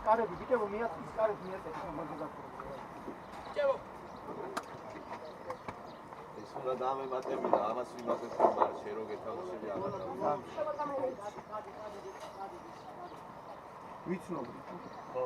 კარები ბიჭებო მიაწვის კარებს მიაწეთ მაგაზე. ბიჭებო უნდა დამემატები და ამას ვიმატებთ მაგრამ შენ რო გეთავისები აღარ ვიცნობ ხო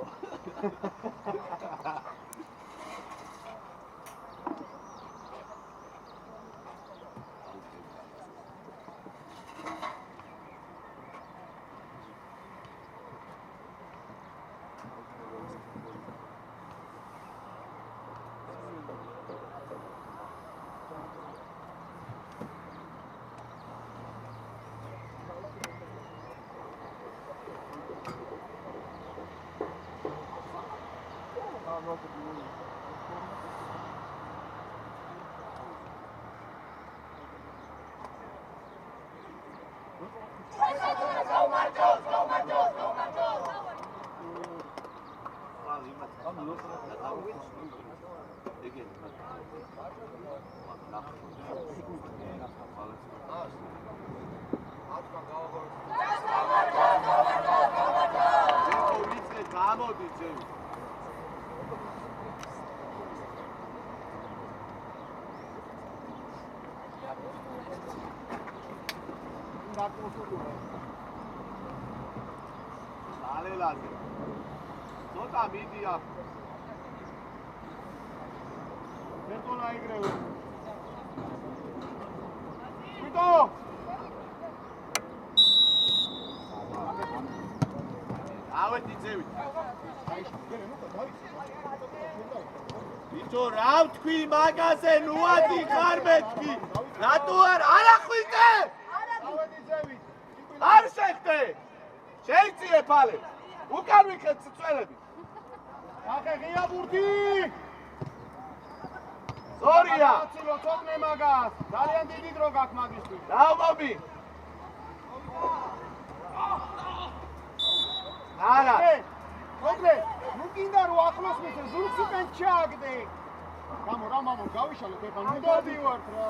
მაგაზე ნუადი ხარ მეთქი რატო არ ახვიდე არ შეხდე შეიძლება ფალე უკან ვიხეთ წველები ახე ღია ბურთი სორია აცილო თოგნე მაგას ძალიან დიდი დრო გაქვს მაგისთვის დავმომი არა თოგნე ნუ კიდე რო ახლოს მისე ზურგს უკან ჩააგდე გამო რა მამო გავიშალეთ ეხლა ნუ დავივართ რა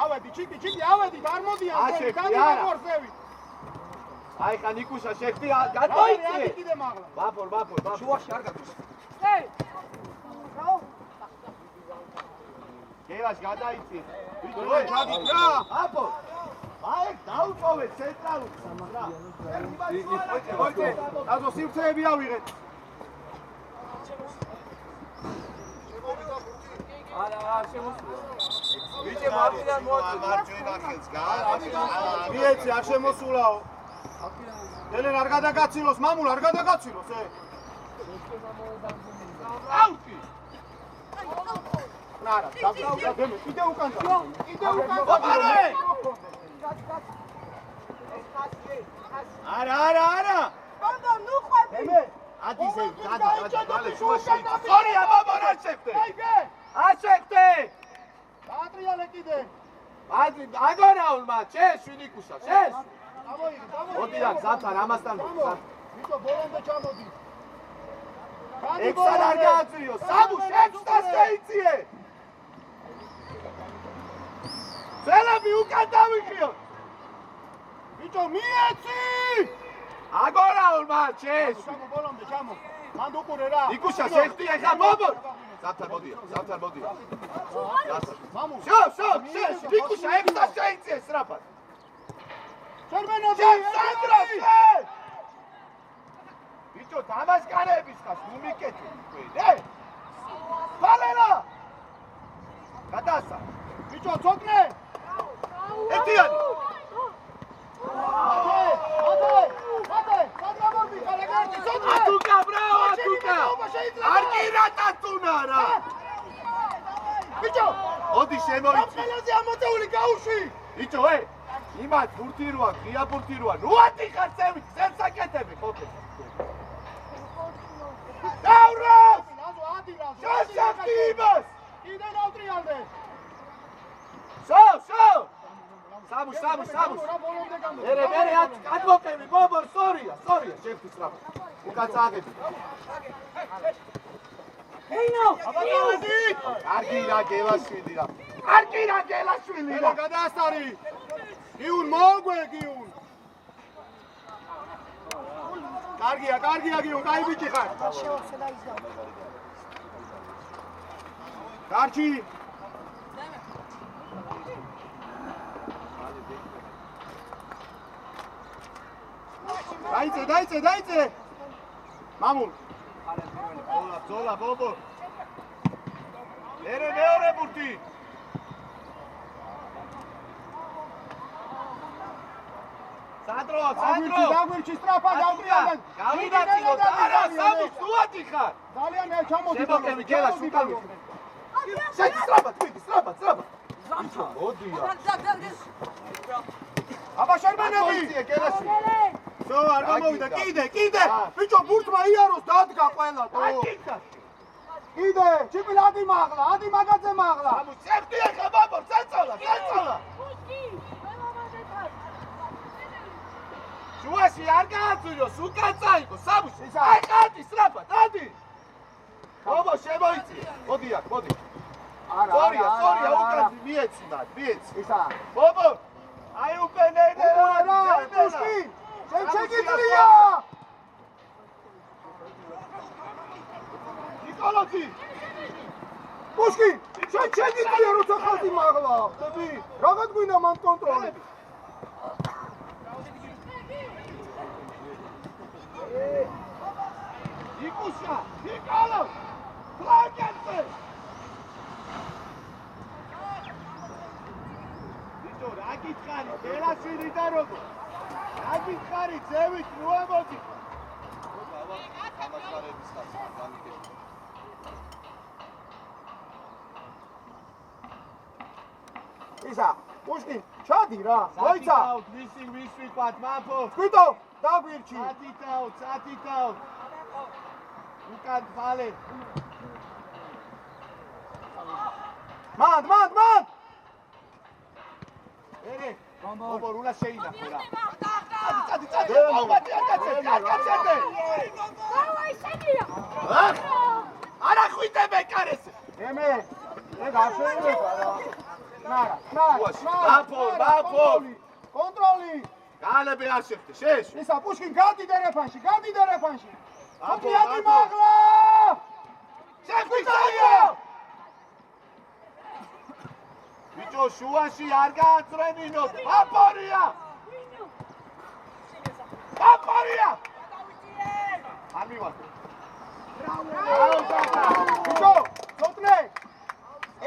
ავედი ჩიკი ავედი არ მოდიან განიმორსევი აი ხა ნიკუშა შეხტი გადმოიწე აი კიდე მაღლა ვაფორ შუაში არ გაქვს ე რაო გევას გადაიწი ვიწყო ჩადი რა აფო აი დაუწოვე ცენტრალურ რა ოკეი აზო სივრცეები ავიღეთ არა შემოსულა ვიჭე მარჯვენა მოაწე მარჯვენა ხელს მიეცი არ შემოსულაო დელენ არ გადაგაცილოს მამულ არ გადაგაცილოს აუტი ნარა დავდავდა დემე კიდე უკან არა ბანდო ნუ ყვები ადი დალე შუაში სორია მამო რა შეხტე აშეხტე დაატრიალე კიდე აგორაულმა ჩეს შვიდიკუშა ჩეს ამოიგი მოდი რა გზათან ამასთან ვიტო ბოლომდე ჩამოდი ექსად არ გააწვიო სამუ შეცდა შეიწიე ძელები უკან დავიხიო ვიტო მიეცი აგორაულმა ჩეს სამუ ბოლომდე ჩამო მანდ უყურე რა ნიკუშა შეხტი ეხა მობო ზათან მოდია მამუ შო ნიკუშა ექსად შეიწიე სრაფად სერმენოდი ბიჭო დამასკარების ხას ნუ მიკეთე ხვიდე ფალელა გადასა ბიჭო ცოტნე ეტიანი ატე სადამორდი ხალეგარდი ცოტნე ატუკა ბრავა ატუკა არ კირატატუნა რა ბიჭო ოდი შემოიცი ხელაზე ამოწეული გაუშვი ბიჭო იმათ ბურთი როა ღია ბურთი როა ნუ ატიხარ წევი წევსაკეთები ხოქე დავრა ნაზო ადილაზო შაშახტი იმას კიდე დავტრიალდე შო სამუ რა ბოლომდე გამო მერე ადვოკატი ბობორ სორია შეხტი სრაფ უკან წააგები ეინო აბადავედი კარგი რა გელაშვილი რა მე გადაასტარი გიუნ მოგვე გიუნ. კარგია გიუნ, კაი ბიჭი ხარ. გარჩი. დაიწე. მამულ. ზოლა ბობო. მეორე ბურთი. სანდრო. დაგვირჩი სტრაფა დავდრიალენ. გავიდაცილოთ, არა, სამის თუათი ხარ. ძალიან ჩამოდი. შემოკები გელა შუკავი. შეჭი სტრაფად. მოდია. აბა შერმენები. გელაში. ზო არ გამოვიდა. კიდე. ბიჭო ბურთმა იაროს დადგა ყველა თო. კიდე, ჩიპი ადი მაგაძე მაღლა. ამუ წევდია ხა ბაბო, წაწალა. შუაში არ გააწვიროს, უკან წაიღო, სამუში. აი ყავდი სტრაფა, დადი. ბაბო შემოიწი. მოდი. სორია, უკან მიეცი. ისა. ბაბო, აი უკვე რა, პუშკი. შეგიძლია. ნიკოლოზი. პუშკი, შეგიძლია როცა ხალხი მაღლა. ხები, რაღაც გვინდა მან კონტროლები. იკუშა, ნიკოლოზ. ფლანგენზე. ბიჭო, რა გითხარი, ბელაშვილი და როგორ? რა გითხარი, ძევით ნუ ამოდი. ამასარების ხალხი გამიგე. ისა, პუშკი, ჩადი რა, მოიცა. ვის ვიყვათ, მამფო. გვიტო, დაგვირჩი. სათითაო. უკან ხალე. მანდ. ერე, ბობო, რულა შეინახო რა. წადი. არა ხვიდე მეკარეს. ემე გაშენდება რა. ნარა. მამფო. კონტროლი. გალები არ შეხტე, შეეშ. ისა, პუშკი, გადი დერეფანში. ადი მაღლა. შეგვიწევია. ბიჭო, შუაში არ გააწრენინოთ. აპორია. არ მივაწყო. ბიჭო, ცოტნე.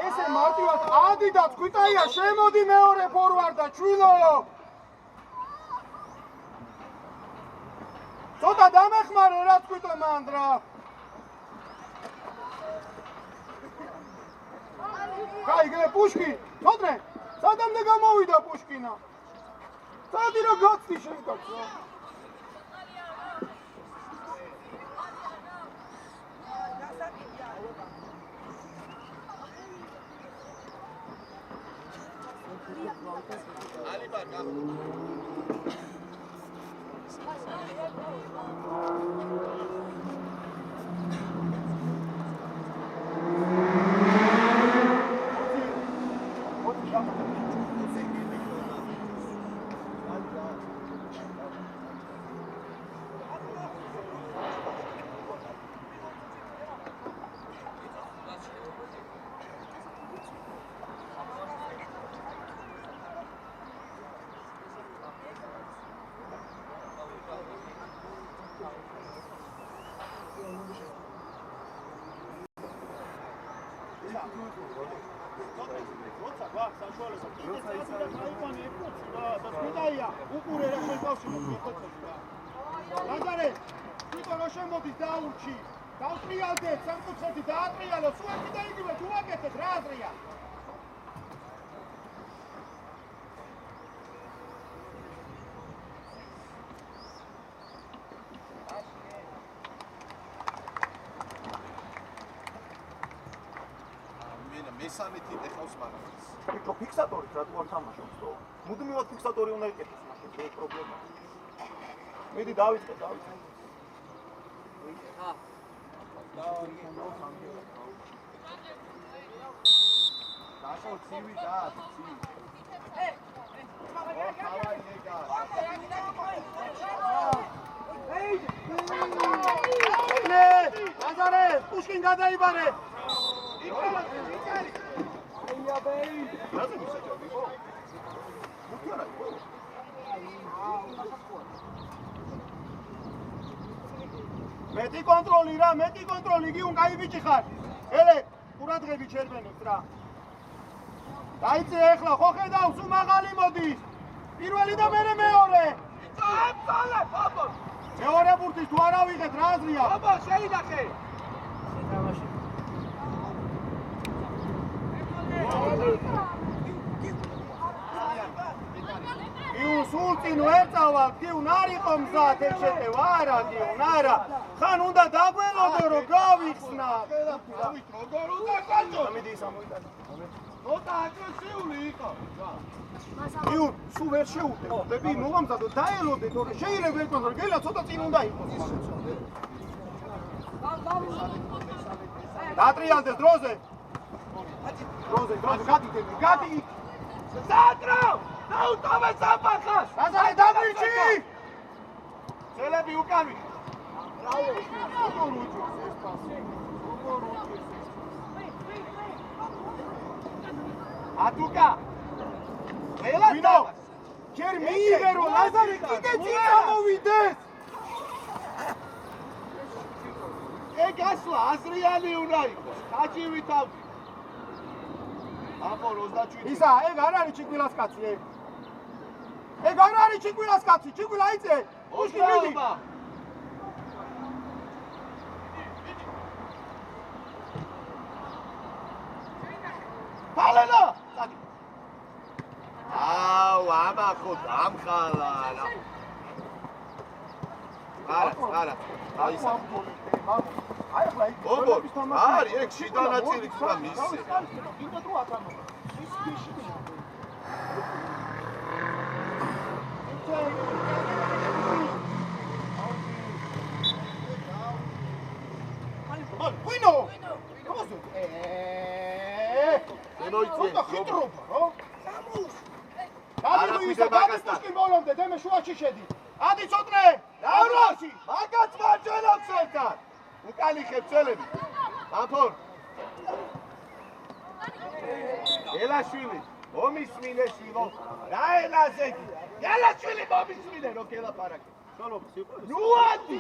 ესე მარტივად ადი და წვიტაია, შემოდი მეორე ფორვარდა, ჩვილო. ცოტა დამეხმარე რა წვიტო მანდრა. გაიგე პუშკი, ცოტნე. სადამდე გამოვიდა პუშკინა. სადი რა გაცდი შენკაცო. ლაზარე, თვითონ რო შემოდის დაურჩი, დავტრიალდეთ, სამკუთხედი დაატრიალო, სულ და იგივე თუ აკეთეთ რა აზრია? მესამე თითე ხავს მაგას. იქო ფიქსატორით რა თქმა უნდა თამაშობს თო. მუდმივად ფიქსატორი უნდა იკეთოს მაშინ ეს პრობლემაა. მიდი დავიწყე. დაშო ცივი და ცივი. აზარე, პუშკინ გადაიბარე. მეტი კონტროლი რა, მეტი კონტროლი, გიუნ კაი ბიჭი ხარ. ელე, ყურადღები ჩერვენოთ რა. დაიწე ახლა, ხო ხედავ, სულ მაღალი მოდის. პირველი და მერე მეორე. აბა, ბაბა. მეორე ბურთის თუ არა ვიღეთ რა აზრია? ბაბა, შეინახე. გიუნ სულ წინ ვერ წავალ, გიუნ არ იყო მზად ეგ შეტევა, არა გიუნ, არა. ხან უნდა დაგველოდო რომ გავიხსნა. დავით როგორ უნდა გაჭო? ამიდი ის ამოიტანა. ცოტა აგრესიული იყო. გიუნ, სულ ვერ შეუძლებ. დები მოგამზადო, დაელოდე თორე შეიძლება ერთმანეთს რომ გელა ცოტა წინ უნდა იყოს. დატრიალდეს დროზე. დროზე, გადი. სანდრო! დაუტოვე საფახას! აზარე დაგვიჭი! წელები უკან ვიხ. ატუკა! ყველა ვინო? ჯერ მიიღე რომ აზარე კიდე წინ გამოვიდეს! ეგ ასლა აზრიანი უნდა იყოს. ხაჭივი თავი. აბა 27. ისა, ეგ არ არის ჩიკვილას კაცი, ეგ. ეგ არ არის ჩიკვილას კაცი, ჩიკვილა იწე. უშკი მიდი. პალენა! აუ, ამა ხო დამხალა რა. არა. აი ეს. აი ახლა იქ ობო, არის ეგ შიდა ნაწილი თქვა მისზე. კიდე თუ აკამო. ის ფიში. ვინო? როზო? მოიწიე. ხიტრობა რა? გადი ვისა, გადი პუშკინ ბოლომდე, დემე შუაში შედი. ადი ცოტნე! დავროში! მაგაც მარჯვენაც ერთად. უკანი ხებ წელები. აფორ. ელაშვილი, მომისმინე შვილო. რა ელაზე? ელაშვილი მომისმინე რო გელაპარაკე. შალობს იყო. ნუ ადი.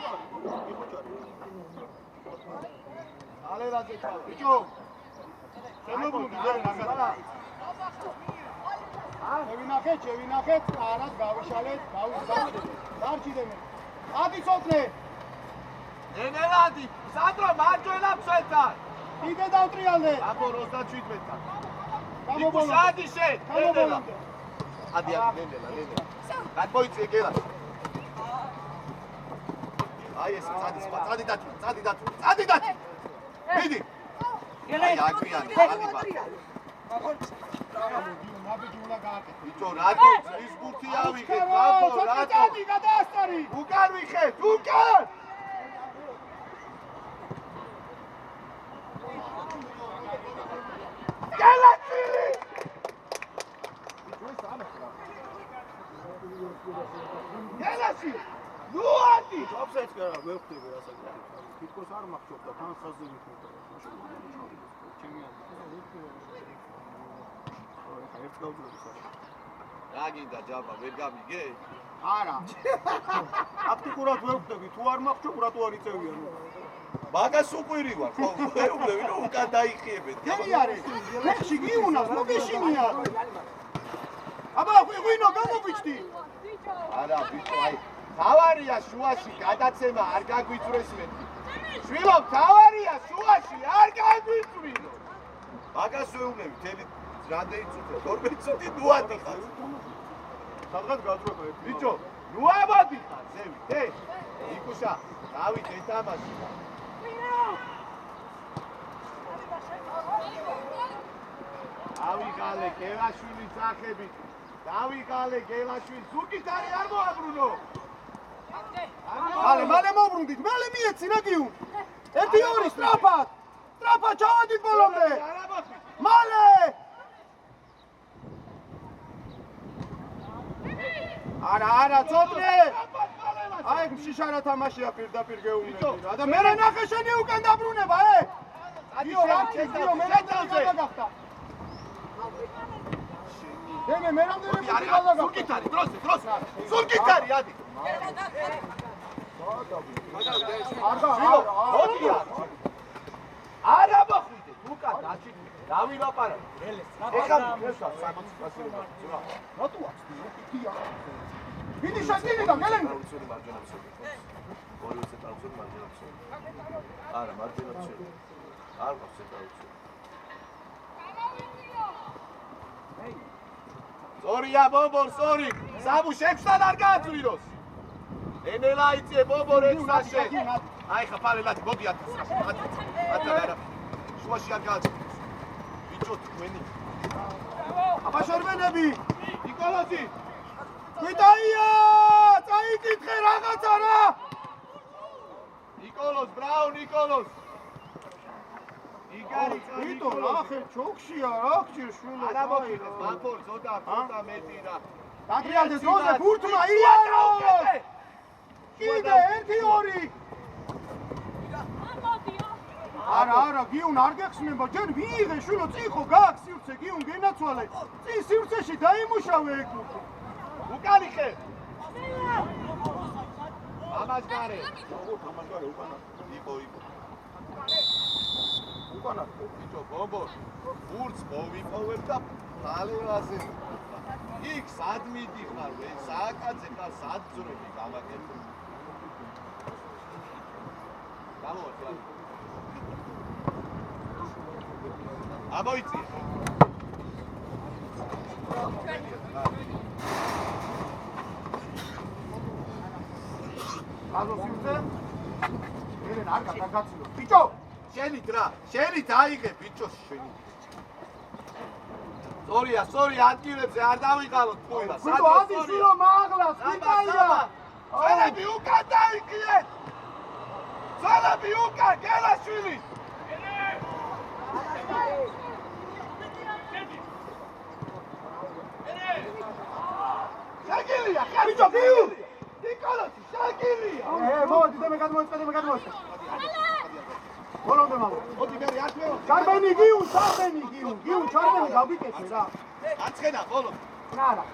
ალელაზე ჩავა. ბიჭო. შემოგვიდი ძენ მაგალა. შევინახეთ, არად გავიშალეთ, გავიზარდეთ. დარჩიდე მე. ადი ცოტნე. ნენელადი, სანდრო მარჯვენაც ერთად. კიდე დავტრიალდე. აფო 37-თან. გამობოლო. სადი შე, ნენელა. ადი, ნენელა. გადმოიწიე გელა. აი ეს წადი დათვი. მიდი. აი აგვიანი, ადიბა. ნაბიჯი უნდა გააკეთო. ბიჭო, რატო ის გუთი ავიღეთ? აფო, რატო? წადი გადაასტარი. უკან ვიხეთ, უკან! გელაჩილი! გელაჩი! ნუ ადი! ოფსაიდს არა, ვერ ხვდები რა საკეთებ. თითქოს არ მახსოვდა თან ხაზზე ვიქნებოდა. რა გინდა ჯაბა, ვერ გამიგე? არა. აქტიურად ვერ ხვდები, თუ არ მახსოვ, რატო არ იწევიან? მაგას უყვირი ვარ, ხო, ვეუბნები რომ უკან დაიხიებეთ. გენი არის. ლეხში გიუნას, მოგეშინია. აბა, ვინო გამოგვიჭდი? არა, ბიჭო, აი, თავარია შუაში გადაცემა არ გაგვიწვრეს მეტი. შვილო, თავარია შუაში არ გაგვიწვინო. მაგას ვეუბნები, თელი რამდენი წუთია? 12 წუთი ნუადი ხარ. სადღაც გაძრება ერთი. ბიჭო, ნუაბადი ხარ, ზევი, დე. იკუშა, დავით ეთამაში. ავიღალე გელაშვილი სახებით. დავიღალე გელაშვილი, ზუკით არის არ მოაბრუნო. მალე მოbrundit, მალე მიეცინა გიუნ. 1-2 სტრაფად. სტრაფად ჩავადით ბოლომდე. მალე! არა, ცოტნე. აი, შიშარა თამაშია პირდაპირ გეუბნები რა. და მე ნახე შენი უკან დაბრუნება, გიო, რა გიო, მე გადაგახტა. მე რამდენი ფუტბოლა სულ გიტარი, დროს. სულ გიტარი, ადი. არა მოხვიდე, უკან დაჭი. დავილაპარაკე. ეხლა მესვა 60% რა. რატო აქვს? იდია. ვიდი შეგინდა, გელენ. უცური მარჯვენა ფსები. 20 წელს მარჯვენა ფსები. არა, მარჯვენა ფსები. არ გვაქვს ეტაუცი. სორია ბობორ, სორი. საბუ შექსთან არ გააწვიროს. ენელა იწე ბობორ ექსაშე. აი ხა ფალელად მოდი ათასრაში. ათა შუაში არ გააწვიროს. ბიჭო თქვენი. აბა შერბენები. ნიკოლოზი. გვიტაია! წაიკითხე რაღაცა რა! ნიკოლოზ, ბრავ ნიკოლოზ. იგარი ვიტო რა ხე ჩოქშია რა გჭირ შვილო. არა მოხდეს, მაფორ ზოდა მეტი რა. დაგრიალდეს როზე ბურთმა იარო! კიდე 1-2. არა, გიუნ არ გეხსნება, ჯერ ვიღე შვილო, წიხო გაქვს სივრცე, გიუნ გენაცვალე. სივრცეში დაიმუშავე ეგ ბურთი. უკანი ხე. ამას გარე. უკანა. იკო. უკანა. ბიჭო, ბობო. ბურთს მოვიპოვებ და ფალევაზე. იქ სად მიდიხარ, ვე სააკაძე ხარ, სად ძრები გამაკეთე. გამოვა. ამოიწი. გაზო სივრცე? ელენ არ გაგაცილო. ბიჭო, შენით რა, შენით აიღე ბიჭო შენი. სორია, ადგილებზე არ დავიყავოთ თქვენ. ბიჭო, ადი შვილო მაღლას, ვიტაია. ზალები უკან დაიქიეთ. ზალები უკან, გელაშვილი. შაგილია, ბიჭო, გიუ. ნიკოლოზი, შაგილია. მოდი, მე გადმოეწყე. ბოლომდე მამა. მოდი მე არ თვეო. ჩარბენი გიუ, ჩარბენი გავიკეთე რა. აცხენა ბოლო. არა.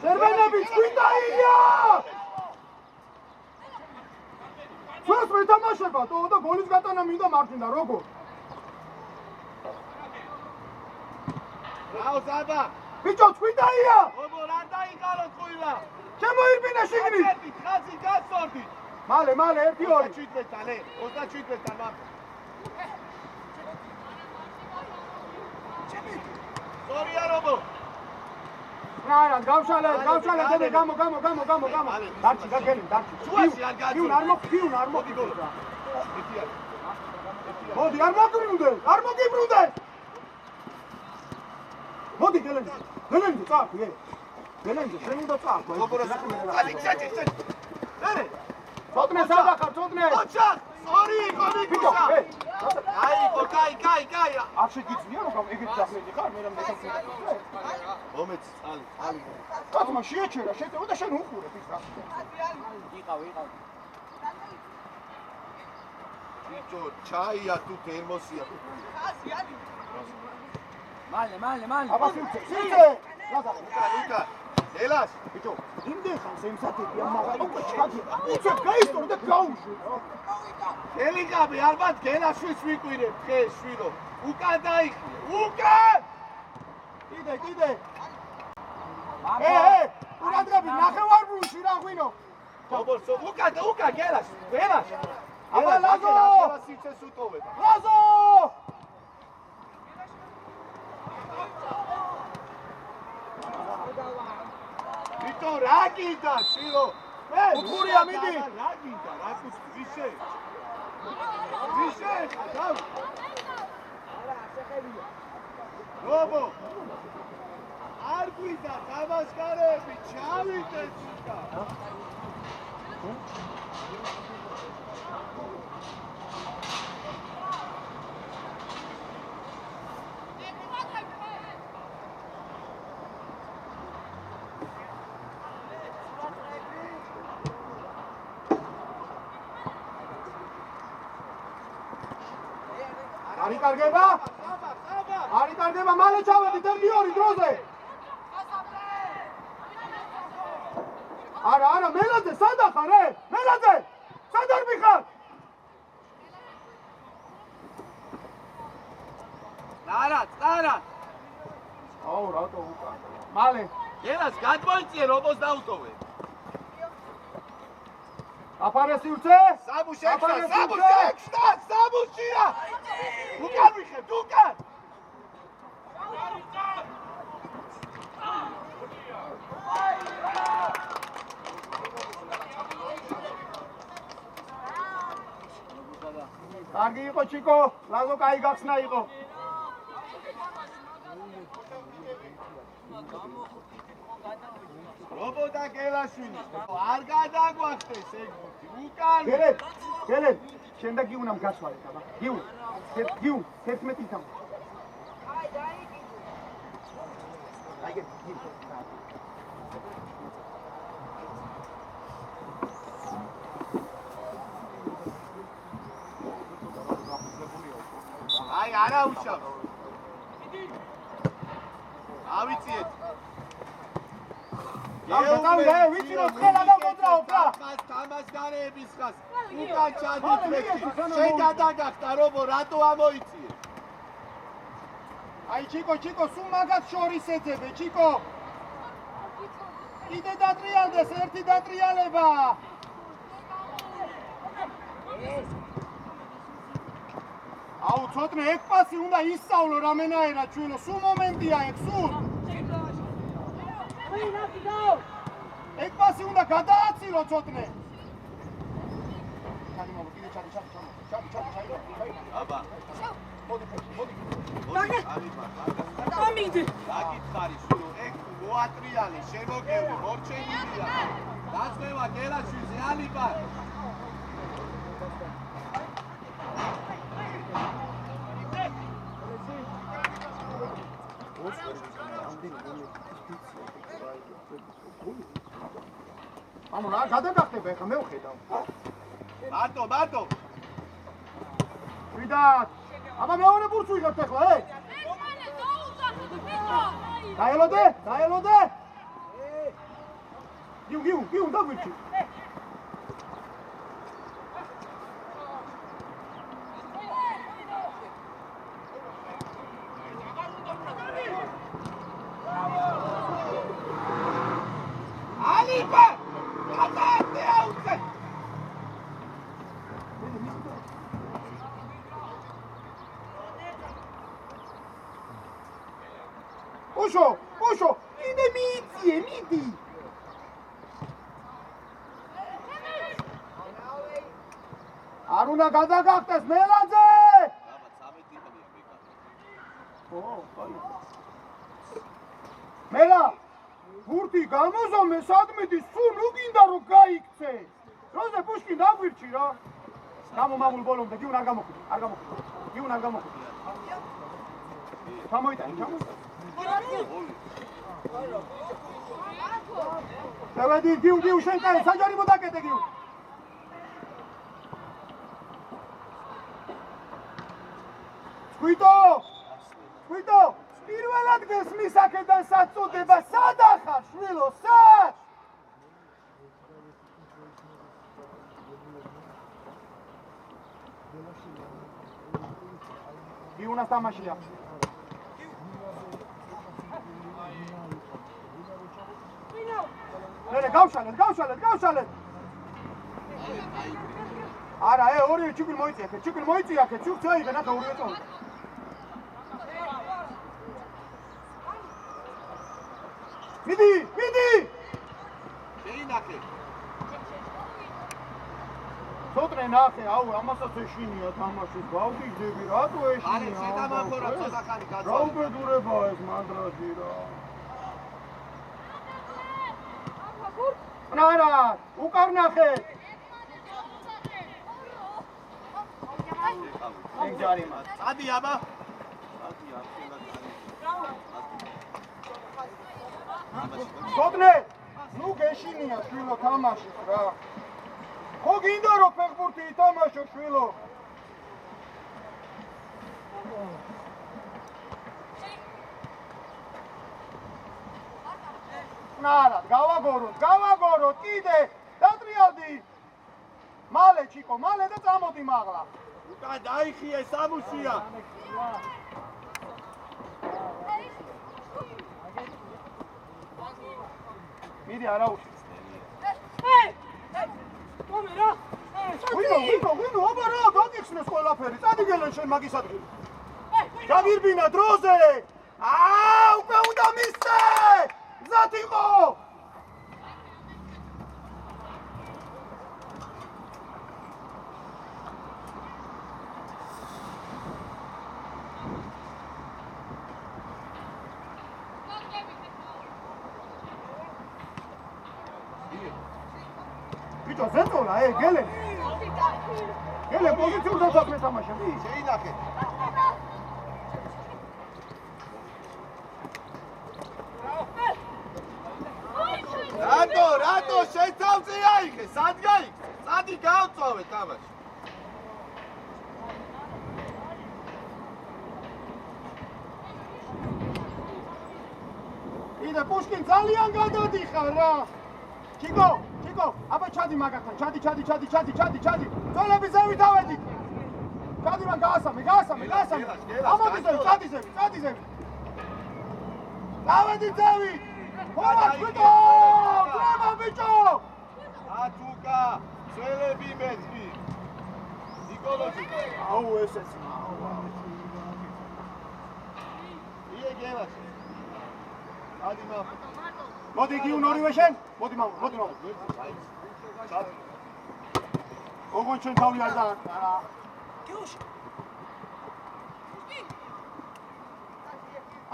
შერბენები გვიტაია! სულს მეთამაშება, და გოლის გატანა მინდა მარჯვენა, როგორ? რაო ზაბა. ბიჭო, გვიტაია! ბობო, რა დაიყალოთ ხუილა? შემოირბინა შიგნით! ხაზი გასწორდი. მალე, 1-2. 27-თან, 27-თან მამ. სორია რობო. რა, გავშალე, დედე, გამო. დარჩი, გაგელი. შუაში არ გაძო. გიუნ არ მოგიგოს რა. მოდი, არ მოგიბრუნდეს. მოდი, გელენზე, წაახვი, გელენზე, შენ უნდა წაახვი. ცოტნე სადა ხარ, ცოტნე. ოჩა, სორი, ბიჭო, კაი. არ შეგიძლია რომ ეგეთ ძახმედი ხარ, მე რამე ხარ. მომეც, წალი. კაცმა შეეჩერა, შეწევა და შენ უხურებ ის რა. იყავ. ბიჭო, ჩაია თუ თერმოსია. მალე. აბა სივრცე. უკან. ელას. ბიჭო, იმდენ ხანს ემსათებია, მაგრამ უკვე ჩადი. უცებ გაისტორ და გაუშვი. ელიკაბი, ალბათ გელაშვილს ვიკვირებ, დღეს შვილო. უკან დაიხიე. უკან! კიდე. ყურადღებით, ნახევარბრუნში რა ღვინო. ბობორსო, უკან გელაშ. აბა ლაზო! სიცეს უტოვებ. ლაზო! ბიჭო, რა გინდა, შვილო? უთხურია, მიდი. რა გინდა, რა კუცი, ვიშე? დაუ. რობო. არ გვიდა გამასკარები, ჩავიდეთ უკან. არ იკარგება? არ იკარგება, მალე ჩავედით 1-2 დროზე. არა, მელაძე, სად ახარ, მელაძე, სად არ მიხარ? წარა. აუ, რატო უკან? მალე. გელას გადმოიწიე, რობოს დაუტოვე. აფარე სივრცე? საბუში საბუშია! უკან ვიხებთ, უკან! კარგი იყო ჩიკო, ლაზო კაი გახსნა იყო. რობო და გელაშვილი, არ გადაგვახდეს ეგ უკან. გელენ, შენ და გიუნამ გასვალეთ, აბა. გიუნ, 11 თამ. აი, არა უშავ. ავიწიეთ. დავდე, ვიცი რომ ხელა დამოძრაო რა. თამას გარეების ხას. უკან ჩადით. შენ გადაგახტა რობო, რატო ამოიწიე? აი ჩიკო, სულ მაგას შორის ეძებე, ჩიკო. კიდე დატრიალდეს, ერთი დატრიალება. აუ, ცოტნე ეგ პასი უნდა ისწავლო რამენაერად ჩვენო, სულ მომენტია ეგ, სულ. ეგ პასი უნდა გადააცილო ცოტნე. აბა. მოდი. ამიდი. დაგითხარი სულ ეგ მოატრიალი, შემოგევი, მორჩენილია. დაწვევა გელაშვილზე ალიბა. ანუ რა გადაგახტება ეხლა მე ვხედავ. მარტო. ვიდათ. აბა მეორე ბურთს ვიღებთ ეხლა, დაელოდე. გიუ, დაგვირჩი. ალიბა! გადაატე აუცე! უშო, კიდე მიიწიე, მიდი. არ უნდა გადაგახტეს მელაძე! მელა, ბურთი გამოზომე სადმედი, სულ ნუ გინდა რომ გაიქცე. როზე პუშკინ დაგვირჩი რა. გამომამულ ბოლომდე, გიუნ არ გამოხვდი. ჩამოიტანი. დავედი, გიუ, შენ კაი, საჯარიმო დაკეტე გიუ. სკვიტო, პირველ ადგილს მისაკედან საწოდება, სად ახარ, შვილო, სად? გიუნას თამაშია. ნერე, გავშალეთ. არა, ორივე ჩიკვილი მოიწია, ჩუქ წაიღე, ნახე ორივე წავიდა. მიდი! შეინახე. ცოტნე ნახე, აუ, ამასაც ეშინია თამაში, გავგიჟდები, რატო ეშინია? არის შედამახორა ცოტახანი რა გაწვა. უბედურებაა ეს მანდრაჟი რა. ნარა, უკარ ნახე. ეგ ჯარიმა. ადი აბა. ცოტნე, ნუ გეშინია შვილო თამაშის რა. ხო გინდა რომ ფეხბურთი ითამაშო შვილო. ნარად, გავაგოროთ, კიდე, დატრიალდი. მალე ჩიკო, მალე და წამოდი მაღლა. უკან დაიხიე სამუშია. მიდი არა უშ. მომერა. ვინო, აბა რა, დაგიხსნეს ყველაფერი. წადიგელენ შენ მაგის ადგილი. დაგირბინა დროზე. უკვე უნდა მისცე. გზად იყო. ბიჭო, ზეწოლა, გელენ. გელენ პოზიციურ დაწვეს მეთამაშე. შეინახე. რატო შენ თავზე აიღე? სად გაიქცე? სადი გავწოვე თამაში. იდა პუშკინ ძალიან გადადიხარ რა. ჩიკო, აბა ჩადი მაგათთან, ჩადი. ძოლები ზევით ავედით. ჩადი მან გაასამე. ამოდი ზევით, ჩადი ზევით. ავედი ზევით. ხოლა ბიჭო! ძრება ბიჭო! ათუკა, ძველები მეტი. ნიკოლოზი. აუ ესეც. იე გელას. ადი მა. მოდი გიუნ ორივე შენ. მოდი მამა. ოღონ შენ თავი არ დააკარა.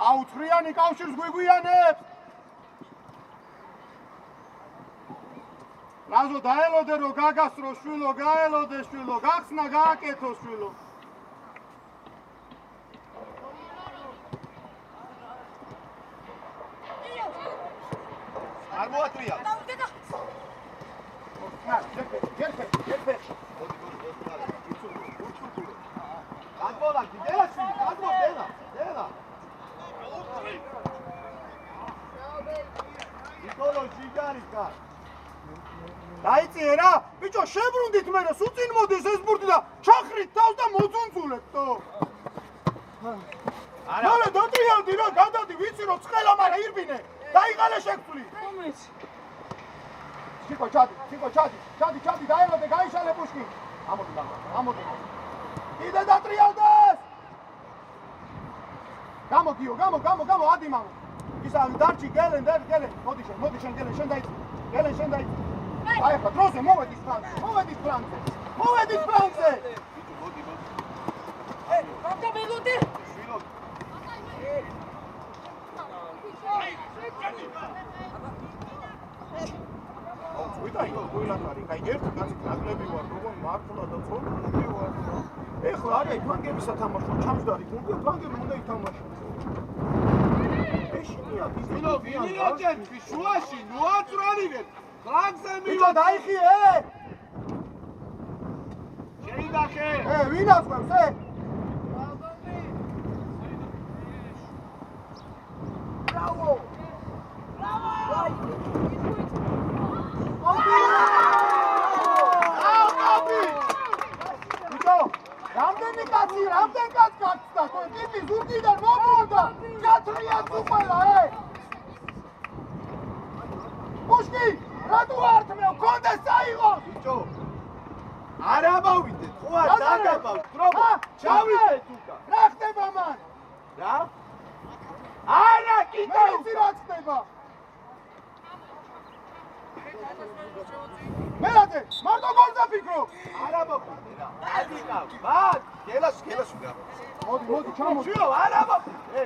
აუ ცხრიანი კავშირს გვიგვიანებს. რაზო დაელოდე რომ გაგასწრო შვილო, გაელოდე შვილო, გახსნა გააკეთო შვილო. არ მოატრია. გერფე. გადმოვადი, დელა. ნიკოლოზ ჯიგარიკა. დაიწიე რა, ბიჭო, შებრუნდით მე რა, სულ წინ მოდის ეს ბურთი და ჩახრით თავს და მოძუნძულებთო. მალე დატრიალდი რა, გადადი, ვიცი რომ ცხელა, მაგრამ ირბინე. დაიღალე შეგწვლი. ჩიკო, ჩადი, დაელოდე, გაიშალე პუშკი. ამოდი. კიდე დატრიალდეს. გამო, ადი მამა. ისა დარჩი, გელენ. მოდი შენ, გელენ, შენ დაიწი. აი ხა დროზე მოვედის ფრანგზე. რამდენი მინუტი? ვიტაი ყველაფერი, კაი ერთი კაცი ნაკლები ვარ, როგორ მართლა და ცოტა ვარ. ეხლა არის ფრანგები სათამაშო, ჩამჯდარი გუნდი, ფრანგები უნდა ითამაშოს. ეშინია, ვინიაჯეთი შუაში, ნუაწრალივებ. ფრანგზე ბიჭო, დაიხიე! შეინახე. ვინ აწვევს, ბრავო! ბიჭო, რამდენი კაცი გაქცდა, ტიპი ზურგიდან მობრუნდა, გატრიალს უყველა, პუშკი, რატო არტმევ, კონდეს წაიღო! ბიჭო, არ ამოვიდეთ, ხო არ დაგაბავთ, პრობა, ჩავიდეთ უკან. რა ხდება მან? რა? არა, კიდე მე რა ხდება? მერაძე, მარტო გოლზე ფიქრო. არა მოხდე რა. ადიკავ. ბად, გელას რა. მოდი, ჩამოდი. შვილო, არა მოხდე.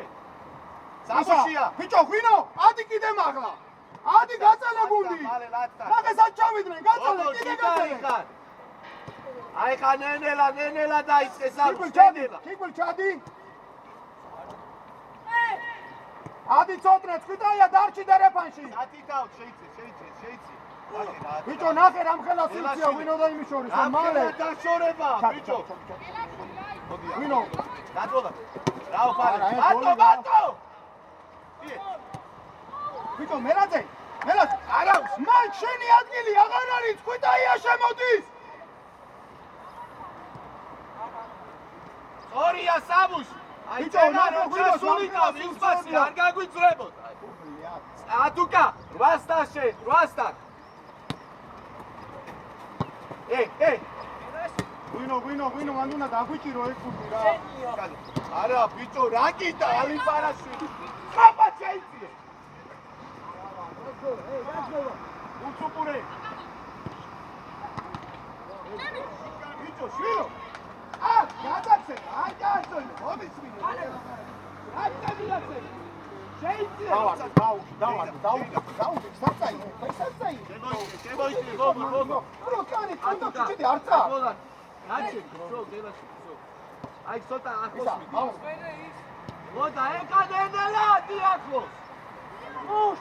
სამუშია. ბიჭო, ღვინო, ადი კიდე მაღლა. ადი გაწელე გუნდი. მაგე სად ჩავიდნენ, გაწელე, კიდე გაწელე. აი ხა ნენელა დაიწყე სამუშია. კიკვილ ჩადი. ადი ცოტნე, წვითაია დარჩი დერეფანში. ათიკავ, შეიცე. ბიჭო, ნახე რამხელა სილცია ღვინო და იმის შორის, მალე. დაშორება, ბიჭო. ვინო? დაწოლა. რაო ფარე. ბატო! ვიტო მელაძე არა მან შენი ადგილი აღარ არის ხვიტაია შემოდის ორია საბუს აი ბიჭო, ჩენა ნახე, რომ ღვინოს ჩასულიყავ ამბავს, ინსპაცი უცნობია. არ გაგვიწრებოდ ატუკა 8-დან შენ 8-დან ეი ვინო მან უნდა დაგვიჭირო ეს ფუტი რა არა ბიჭო რა გიდა ალიფარაშვილი ხაბა შეიძლება უცუპურე ბიჭო შვილო გადაცე არ გააცოლე მოდის ვინო რა გადაცე შეიძლება დაუდი საწაი შემოიწი ბობო რო კანი კონტა ჩიტი არცა ნაჩი შო გელაში შო აი ცოტა ახლოს მიდი აუ მოდა ეკადენელა დიახლოს უშ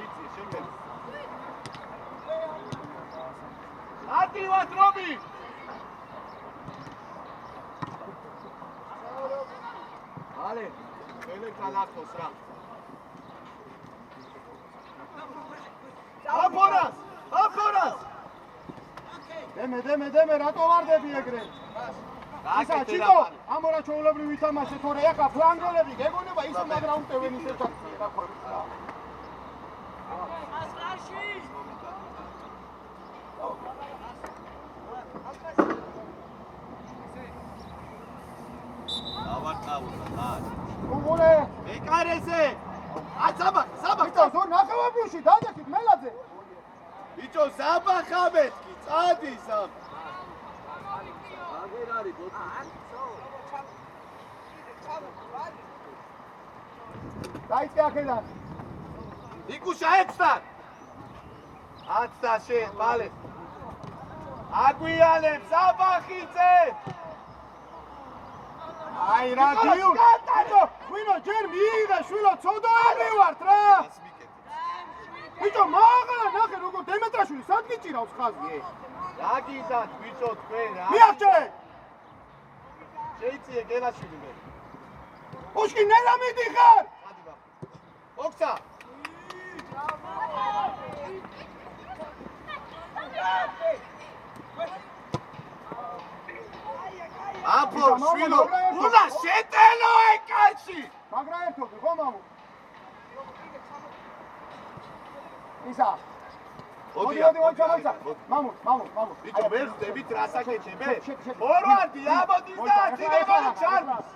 იცი შემე ატივად რომი ალე მელე კალახოს რა აფორას დემე რატო ვარდები ეგრე ისა ჩიტო ამორა ჩაულებრივ ვითამაშე თორე ეხა ფლანგელები გეგონება ისე მაგრა უმტევენ ისე ჩაქცია რა ხო უგულე ეკარესე აცაბა ბიჭო ზორ ნახევარში დადექით მელაძე ბიჭო საბახაბეთ კი წადი სამ აგერ არის ბოთი დაიწყე აქედან იკუშა 6-დან 10-და შენ ბალე აგვიანებ საბახიძე აი რა გიუ ბიჭო ვინო ჯერ მიიღე შვილო ცოდოები ვართ რა ბიჭო მაგლა ნახე როგორ დემეტრაშვილი სად გიჭირავს ხაზი რა გიდათ ბიჭო თქვენ რა მიაღწე შეიძლება გელაშვილი მე უშკი ნელა მიდიხარ წადი ბაბა ოქცა აფო შვილო უნდა შეტელო ეკაში მაგრა ერთობი ხო მამუ ისა მოდი ჩამოიცა მამუ ბიჭო ვერ ხდებით რა საკეთებ ფორვარდი ამოდის და ძინებალი ჩარბის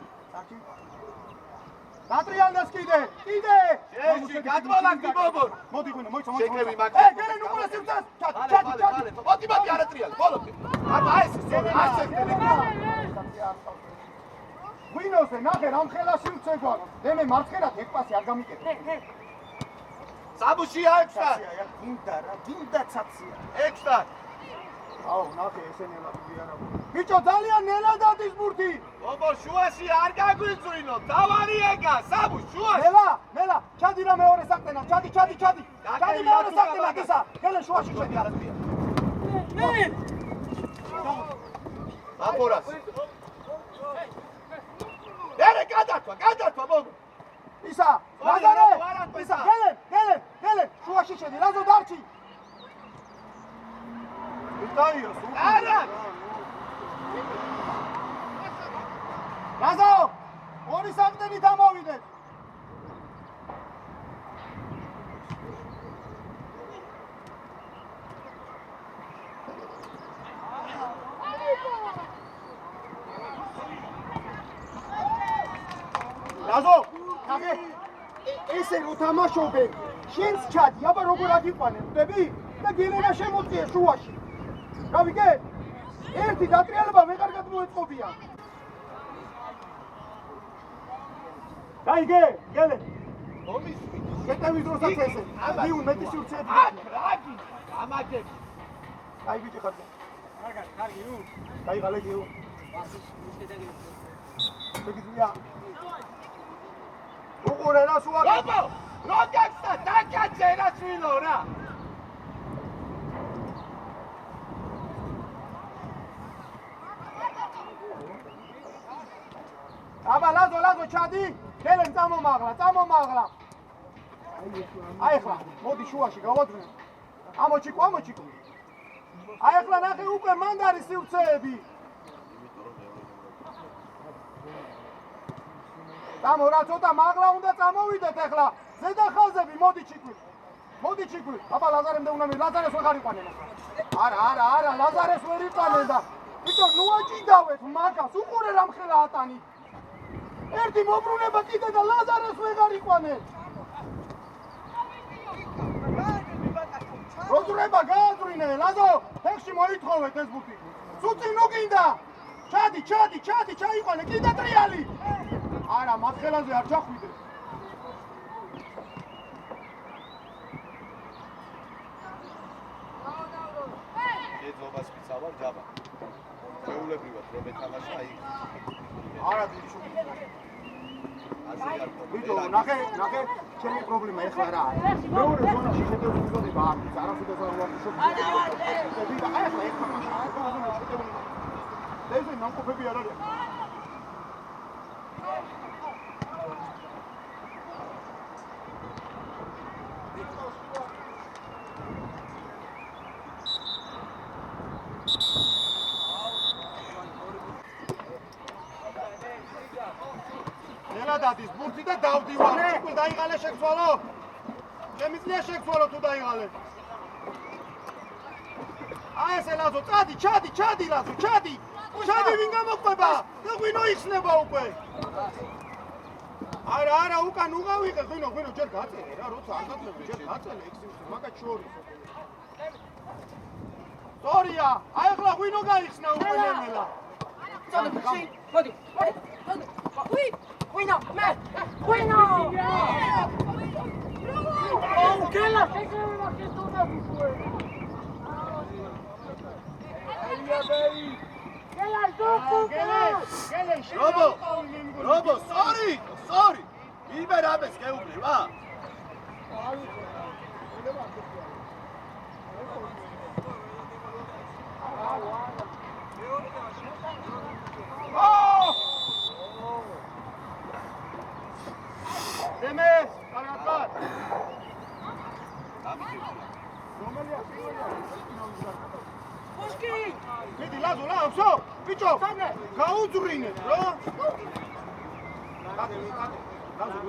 დატრიალდეს კიდე შეში გადმოლაკდი ბობო მოდი ღვინო მოიცა შეკრები მაგ გერენ უყურე სიმწას ჩადი მოდი არატრიალ ბოლომდე აბა ეს ასე ღვინოზე ნახე რამ ხელაში უცეგვა დემე მარცხენად ეგ პასი არ გამიკეთე საბუში აექსა გინდა ცაცია 6-და აუ ნახე ესენი ლაპი არა ბიჭო ძალიან ნელა დადის ბურთი ბობო შუაში არ გაგვიწვინო დავარი ეგა საბუ შუაში ნელა ჩადი რა მეორე საყენა ჩადი მეორე საყენა ისა გელე შუაში შედი არასწია აფორას ერე გადართვა ბობო ისა ლაზარე ისა გელე შუაში შედი რაზო დარჩი ვიტაიოს არა რაზო ორი საყდენი დამოვიდეთ რაზო ნახე ესე რო თამაშობენ შენს ჩადი აბა როგორ აგიყვანე ხვდები და გელენა შემოწიე შუაში გავიგე ერთი დატრიალება ვეღარ გადმოეწყობია გაიგე გელე ომის შეტევის დროსაც ესე გიუ მეტი სივრცეები რაგი გამაგებ აი ბიჭი ხარ კარგი გაიღალე გიუ შეგიძლია უყურე რა სულ ბობო როგექსა დაგაჭე რა შვილო რა აბა ლაზო ჩადი გელენ წამომაღლა აი ახლა მოდი შუაში გავაძვნე ამოჩიკო აი ახლა ნახე უკვე მანდ არის სივრცეები წამო რა ცოტა მაღლა უნდა წამოვიდეთ ახლა ზედა ხაზები მოდი ჩიკვი აბა ლაზარემდე უნდა მი ლაზარეს ვეღარ იყვანენ არა ლაზარეს ვერ იყვანენ და ბიჭო ნუ აჭიდავეთ მაგას უყურე რამ ხელა ატანი ერთი მობრუნება კიდე და ლაზარეს ვეღარ იყვანენ როძრება გააძვრინე ლაზო ფეხში მოითხოვეთ ეს ბუთი სუცი ნუ გინდა ჩადი ჩაიყვანე კიდე ტრიალი არა მათ ხელაზე არ ჩახვიდე ეძობას ვიცავარ ჯაბა შეულებრივად რომ ეთამაშა აი არა ბიჭო ბიჭო ნახე ჩემი პრობლემა ეხლა რა არის მეორე ზონაში შეტევა არ არის არასოდეს არ ვაფშობ აი ახლა ეთამაშა ეს ნამყოფები არ არის დადის ბურთი და დავდივარ. ჩიკვი დაიღალე შეგცვალო. შემიძლია შეგცვალო თუ დაიღალე. აი ესე ლაზო, ჩადი ლაზო, ჩადი ვინ გამოყვება? და ღვინო იხსნება უკვე. არა, უკან უღავიყე, ღვინო ჯერ გაწელე რა, როცა არ გაწელე, ჯერ გაწელე ექსიმში, მაგა შორის. სორია, აი ახლა ღვინო გაიხსნა უკვე ნემელა. მოდი. Bueno, bueno. Oh, ¿qué la que se me va que toda su fuego? ¿Qué la toco? Robo, sorry. Liberabes que ubre, va. Demez, კარგად. Ხოშკი! მიდი ლაზო, ვსო, ბიჭო. გაუძვრინე, რა? ლაზო,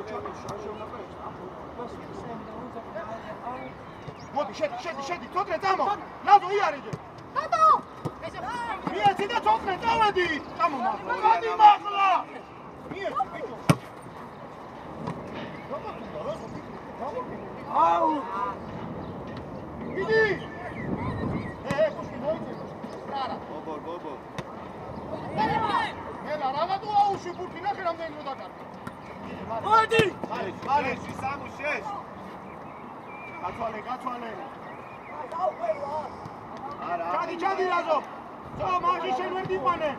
მოდი, შედი, თოთრე წამო. ლაზო, იარეჯე. დადო! მიეცი და თოთრე წავედი. წამო მაღლა. გადი მაღლა. მიეცი, ბიჭო. აუ! მიდი! ხოშკი მოიწევ. არა. ბობო. ელა, რაღაცა აუში ბურთი ნახე რამდენი რო დაკარგა. მოდი! მალეში სამუშეს. გაცვალე. არა. ჩადი ლაზო. წო, მაგში შენ ვერ დიყვანე.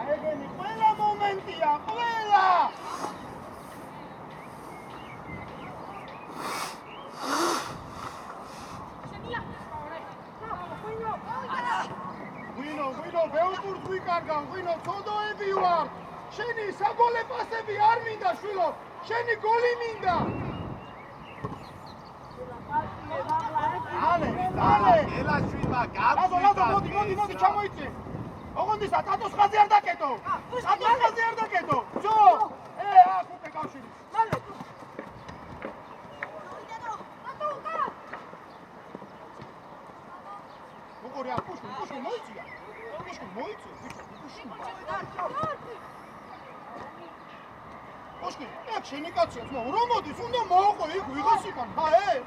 აეგენი ყველა მომენტია, ყველა! ღვინო, ბევრ ვიკარგავ, ღვინო, ცოდოები ვარ. შენი საგოლე პასები არ მინდა, შვილო. შენი გოლი მინდა. Ale! ელა შვილა, გაბი. ლაზო, მოდი, ჩამოიწე. ოღონდისა, ტატოს ხაზი არ დაკეტო. ძო! აქ უკვე კავშირი. უყურე, პუშკინ მოიწია. პუშკინ, აქ შენი კაცია, ძმა, რომ მოდის, უნდა მოუყო იქ ვიღას იქან, ეს?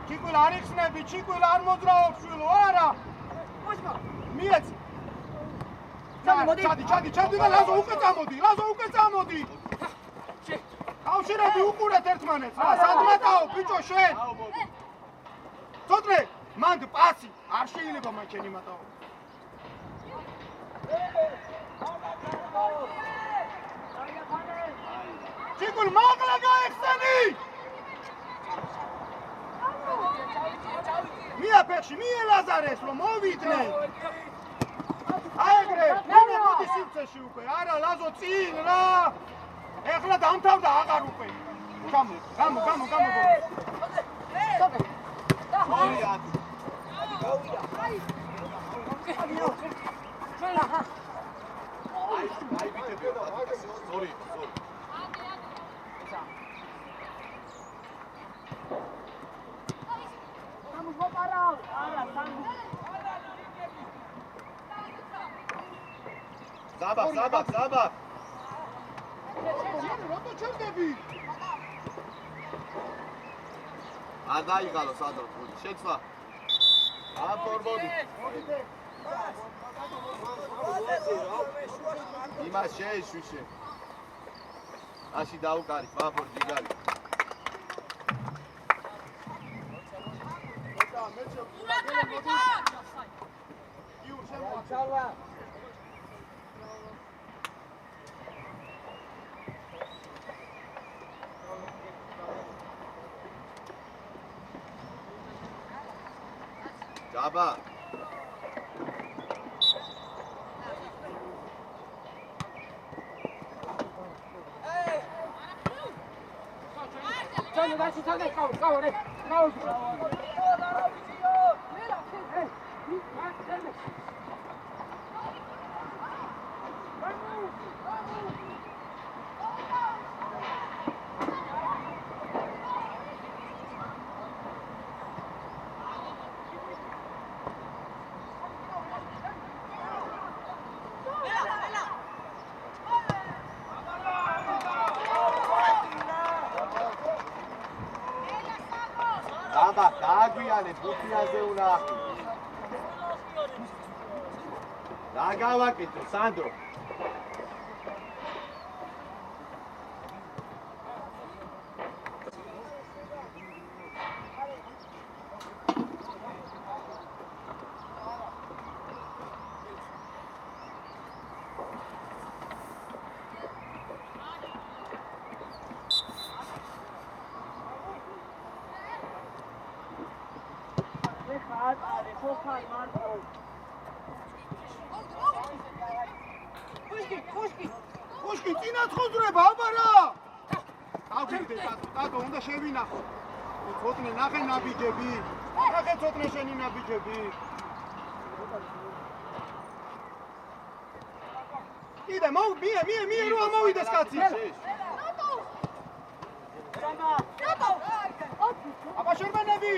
ჩიკვილ არ იხსნები, ჩიკვილ არ მოძრაობს შვილო, არა! მიეცი! ჩადი და ლაზო უკვე წამოდი! კავშირები უყურეთ ერთმანეთს, რა, სადმატაო, ბიჭო, შენ! ცოტრე, მანდ პასი, არ შეიძლება მან შენი მატაო. ჩიკვი აკულ მაღლა გაიხსენი! მია ფეხში, მია ლაზარეს რომ მოვიდნენ! აეგრე, მე მოდი სივრცეში უკვე, არა ლაზო წინ რა! ეხლა დამთავრდა აღარ უკვე. გამო. Zabak. რატო ჩერდები? არ დაიღალო სადო, შეცვა. აფორმოდი. იმას შეეშვიშე. აში დაუკარით, ვაფორ ჯიგარი. Jaba. დააგვიანე ფუტიაზე უნდა დაგავაკეთო სანდრო Pushkin, წინათ ხუძრება, აბარა! ავგიდე, ტატო, უნდა შევინახო. ცოტნე ნახე ნაბიჯები. ნახე ცოტნე შენი ნაბიჯები. იდე, მie, რო ამოვიდეს კაცი. ტატო! აბა შერბენები!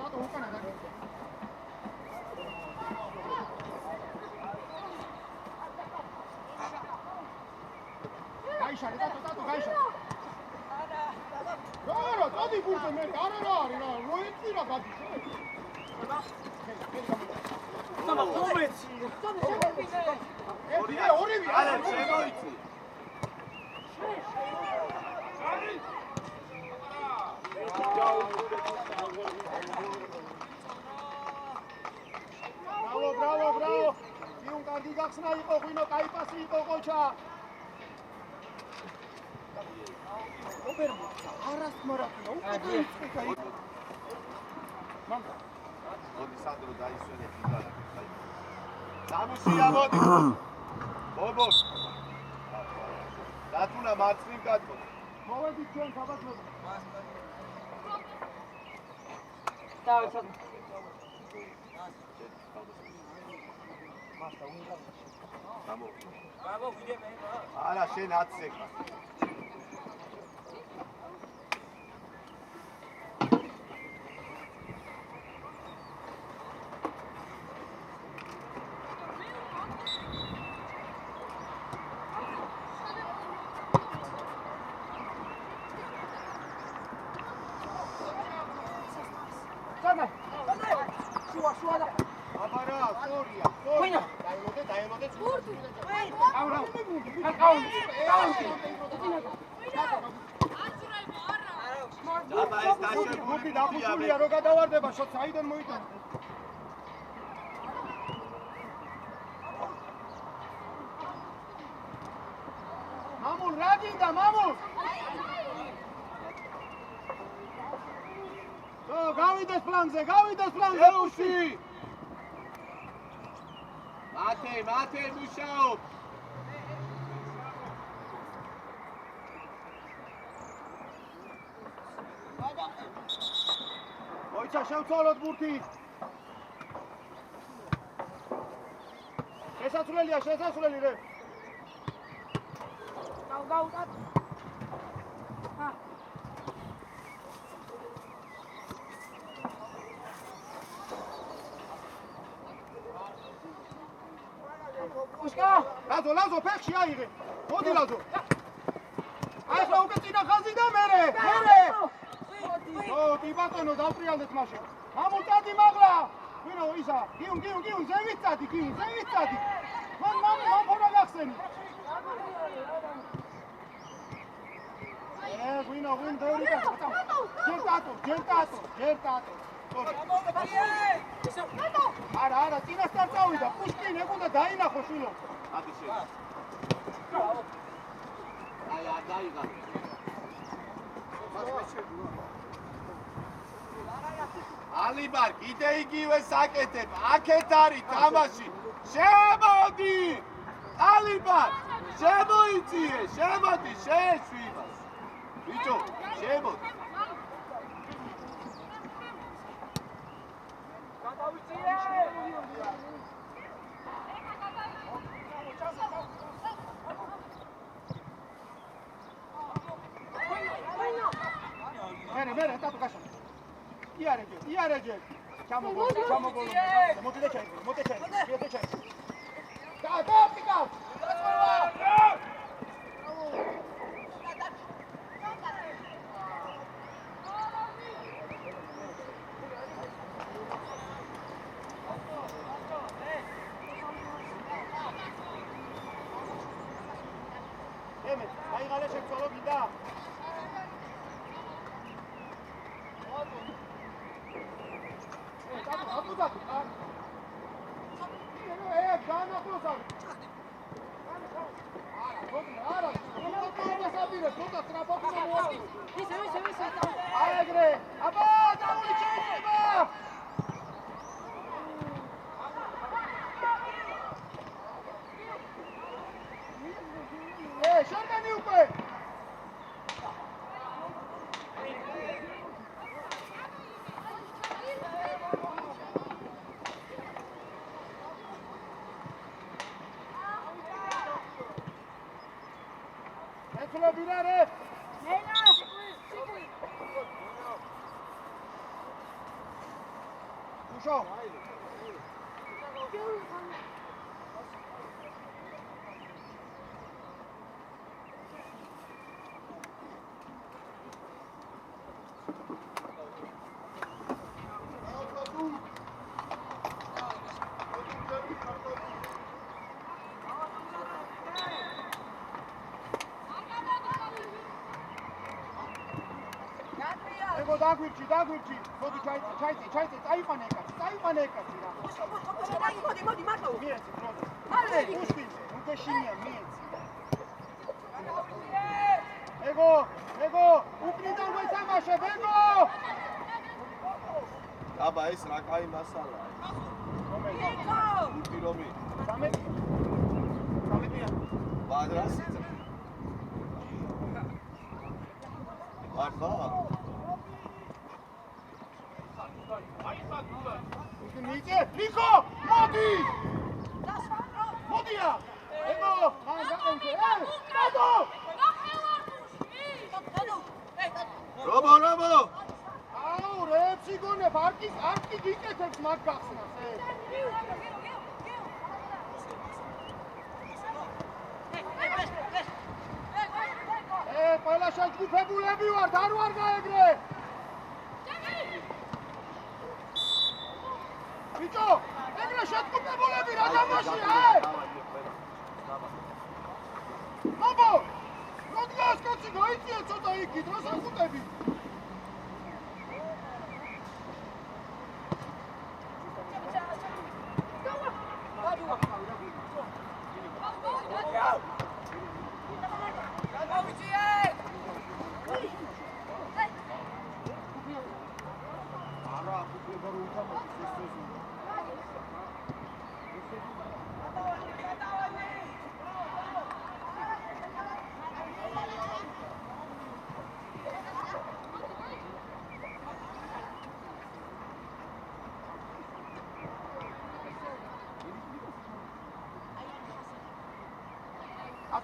ტატო, უკანა და გაიშარე, ტატო, გაიშარე. რა, წადი გულზე მე, არა, როიწირა გადიშე. Sama ხომეცი. ორივე, არა, შემოიცი. Bravo. იუნ კარგი გახსნა იყო, ღვინო, კაი პასი იყო, ყოჩა. არას მარაკია, უკვე კაი. მამდა. მოდი სანდრო დაისვენე ფიგარა. სამუშია მოდი. ბობოს. დათუნა მარცხნივ გადმო. მოვედით ჩვენ საბათლოზე. დავიცოთ. Bravo, ვიდე მე. არა, შენ 10 სეკა. შუა და აბარა, სწორია. ღვინო. დაიმოდე. Აბა ეს დაშვებული დაფუძულია რო გადავარდება, შოც აიდან მოიტანა. მამულ, რა გინდა, მამულ? გავიდეს ფლანგზე, ეუში! მათე, მუშაობ! მოიცა შევცვალოთ ბურთი. შესასვლელი რე. გაუ. უშკა. ლაზო, ფეხში აიღე. მოდი ლაზო. აი ახლა უკვე წინა ხაზი და მერე. ტიბატონო დავტრიალდეთ მაშინ. მამულ წადი მაღლა. ვინო ისა? გიუნ, ზევით წადი. მან ფორმა გახსენი. ვინო ბევრი და ჯერტატო. არა, წინასწარ წავიდა. პუშკინ ეგუნა დაინახო შვილო. აი, დაიღა. ალიბარ, კიდე იგივე საკეთებ. აქეთ არის თამაში. შემოდი! ალიბარ, შემოიწიე, შემოდი, შეეშვებას. ბიჭო, შემოდი. მერე, ტატო გაშა. იარეჯე. ჩამოგოლო. მოდი და ჩაი. დაპიკა. აიღალე შეცვალო გინდა. აეგრე, აბა, დაული შეიძლება. შორკანი უკვე. Birare! Uşo! დაგვირჩი, მოდი ჩაიცი, წაიყვანე კაცი რა. მოდი, მართლა. მიეცი, პროდო. ალე, უშკინ, უკეშინია, მიეცი. ეგო, უკნიდან ვეთამაშებ, ეგო! აბა, ეს რა კაი მასალაა. რომელი? 13-ია. ბადრასიძე. ახლა მიწე, ნიკო, მოდი! მოდია! ეგო, მან გაყენე, დადო! რობო! აუ, რეცი გონებ, არკი გიკეთებს მაგ გახსნას, ყველა შეჯგუფებულები ვართ, არ ვარ გაეგრე! ბიჭო, ეგრე შეჯგუფებულები რა თამაშია, აბა! როდიას კაცი გაიწია ცოტა იქით, რა საკუთები?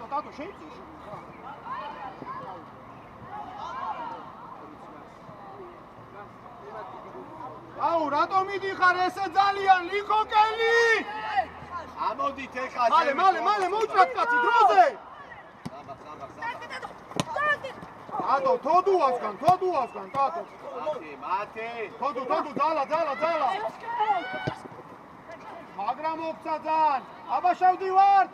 დადო შეიძლება აუ რატომ მიდიხარ ესე ძალიან ლიქოკელი ამოდით ეხა მალე მოუჭრათ კაცი დროზე დადო თოდუასგან დადო მათე თოდუ ძალა მაგრამ მოგცა ძალიან აბაშავდი ვარ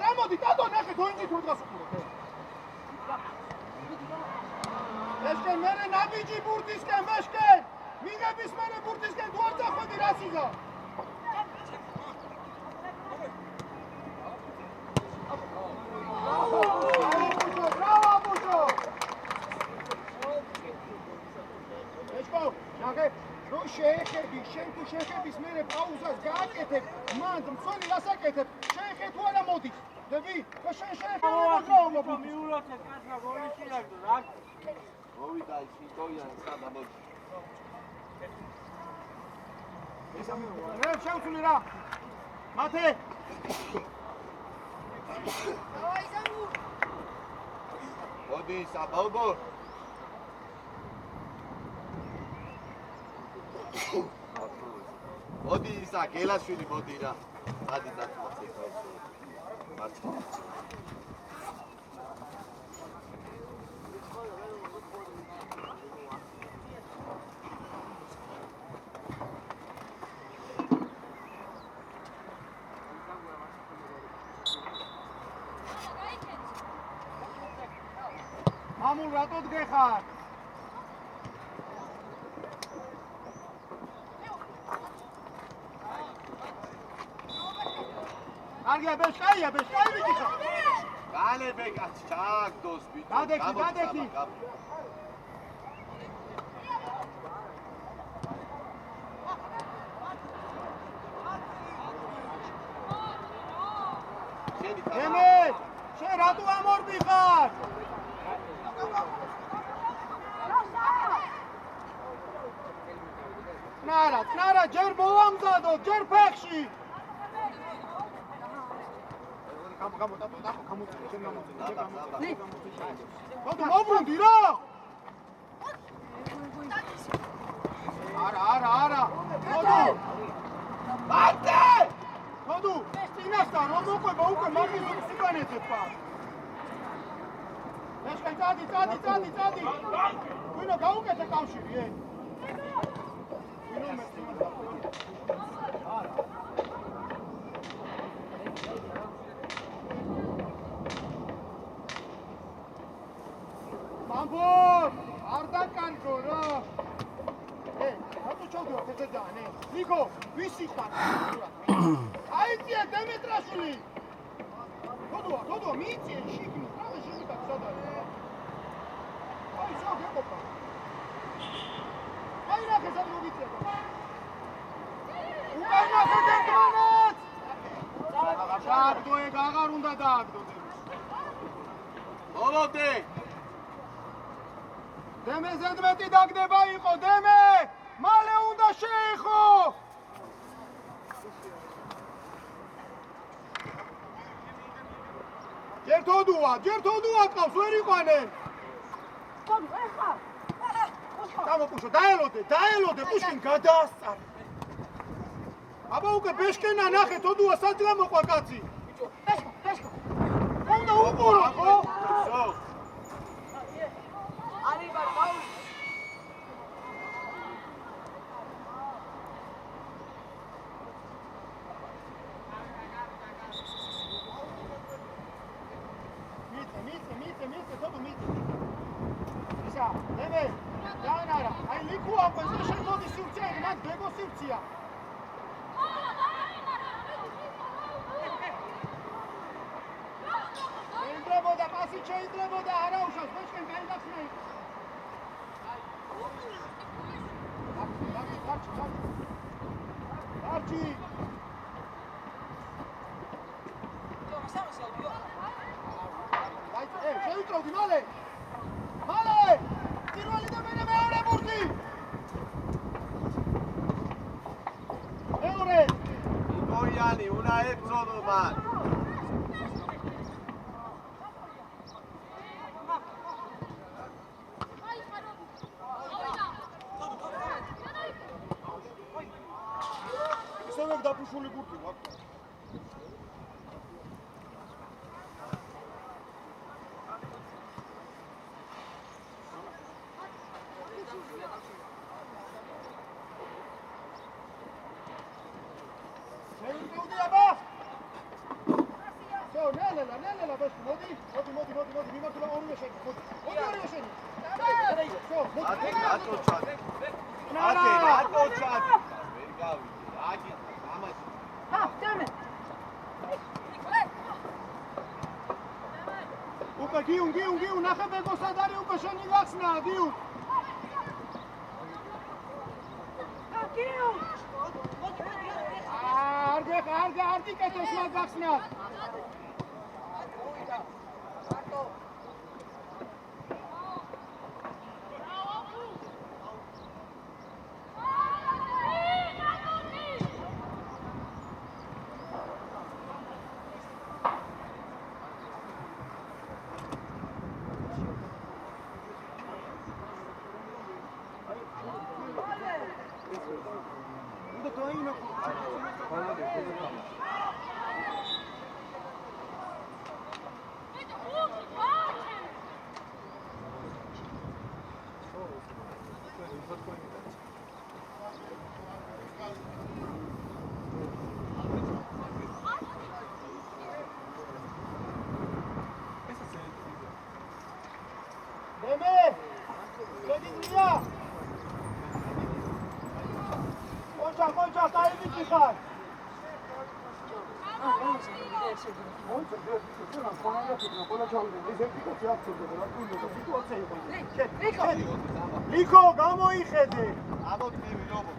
რამოდი დადო ნახე დოინჯი თუ დღას უყურო ეშკენ მერე ნაბიჯი ბურთისკენ მეშკენ მიღების მერე ბურთისკენ თუ არ წახვედი რასიზა ბრავო ბუშო ეშკო ნახე რო შეეხები შენ თუ შეეხების მერე პაუზას გააკეთებ მანდ მცველი ასაკეთებ შეეხე თუ არა მოდის დები შენ შეეხე მიუროცე კაცმა გოლი შეაგდო რა მოვიდა ისი გოიან სადა მოდი რე შევცვლი რა მათე მოდი საბალბო მოდი ისა გელაშვილი მოდი რა ადი დაწვაცე მარცხი მამულ რატო დგეხარ? კარგია ბეშკაია ბიჭი ხარ. გალე ბეკაც ჩააგდოს ბიჭო. გადექი. ემე, შენ რატო ამორბი ხარ? ნარა, ჯერ მოვამზადო, ჯერ ფეხში. გამო, შენ გამოწე. მობრუნდი რა? არა. მარტე! ხოდუ, წინასთან რომ მოყვება უკვე მაგის უკანეთებ ხარ. ეშკენ წადი. ვინო გაუკეთე კავშირი, Bamboo! Arda canco, no! Quanto c'ho due? Che sei da, ne? Nico, vissi qua! Aizie, Demetrasuli! Todo, micie, shikni, prawie shikni tak sada, ne? Oj, co, gdzie popa? Oj, na che zadrobicie, to! Ukaj na che ten koniec! Dagdoe, gagar unda dagdo, მოვოდი! დემე ზედმეტი დაგდება იყო, დემე! მალე უნდა შეეხო! ჯერ თოდუა ყავს, ვერ იყვანენ! დამოპუშო, დაელოდე, პუშკინ გადაასწარე! აბა უკვე ბეშკენა ნახე, თოდუა საძლა მოყვა კაცი! ბეშკო! უნდა უყურო, ხო? შეიძლება არა უშავს ბეშკენ გაიგახსნა არჩი შევიწროვდი მალე პირველი და მეორე ბურთი გაებრძოლო მან. ისევე დაფუშული გურთი მაქვს. გიუნ, ნახე ბეგოსად არის უკვე შენი გახსნა, გიუნ. არ გიკეთოს მაგ გახსნას. Concha, დაიბიჭი ხარ. ლიკო, გამოიხედე. ამოწევი ლობო.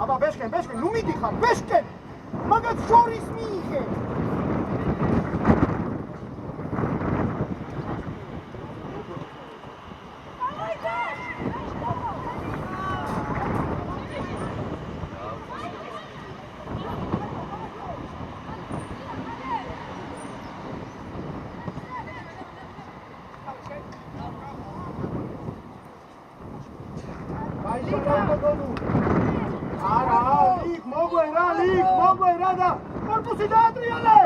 აბა ბეშკენ, ნუ მიდიხარ, ბეშკენ. მაგაც შორის მიიღე. მოგვერა და корпуსი დაატრიალე.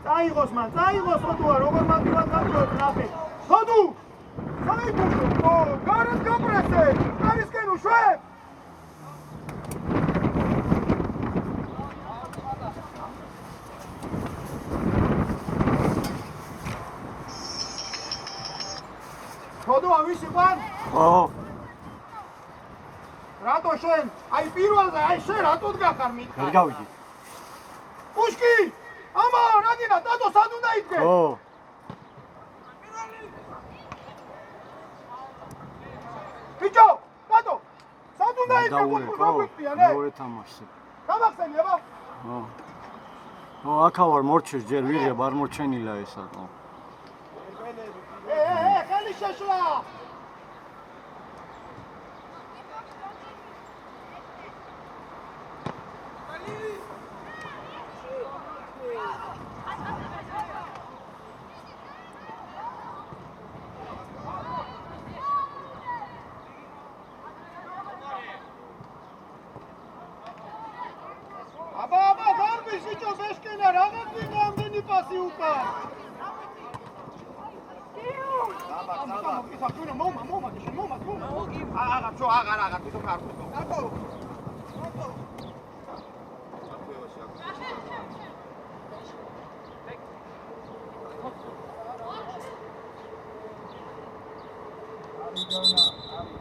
წაიღოს მან, წაიღოს ხოდუა, როგორ მაგილად გაგიოთ ნახე. ხოდუ! საერთო, გარეთ გაპრესე, კარისკენ უშვებ. ხოდუა ვისი ყარ? ხო. რატო შენ? აი პირველზე, აი შენ რატოდ გახარ მითხარ? ვერ გავიგე. პუშკი! ამა, რაგინა, დადო სად უნდა იდგე? ხო. ბიჭო, დადო! სად უნდა იდგე? მოგვიწია, ნე? მეორე თამაში. გამახსენი, აბა? ხო. ხო, აქა ვარ მორჩეს ჯერ ვიღებ, არ მორჩენილა ესა. ხელი შეშლა! აბა, გარბის ბიჭო, ბეშკენა, რაღაც ვიღე ამდენი პასი უკან. აღარ, თვითონ კარგო.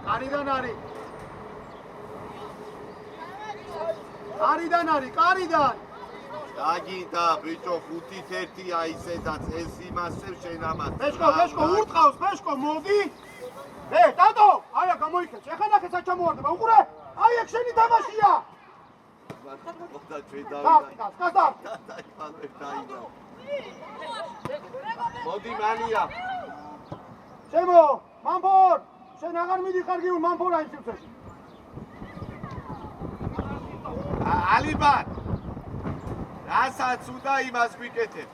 კარიდან არის. კარიდან. დაგინდა ბიჭო 5-1 აისედაც ეს იმასევ შენ ამას. ბეშკო, ურტყავს, ბეშკო, მოდი. დადო, აია გამოიქეთ. ეხლა ნახე საჩამოვარდება. უყურე? აი ეგ შენი თამაშია. და ჩვენ დავიდა. გასტარ. დაიდა. მოდი მანია. შემო, მამფორ, შენ აღარ მიდიხარ გიულ მამფორ აი სივრცეში. ალიბან რასაც უნდა იმას გვიკეთებ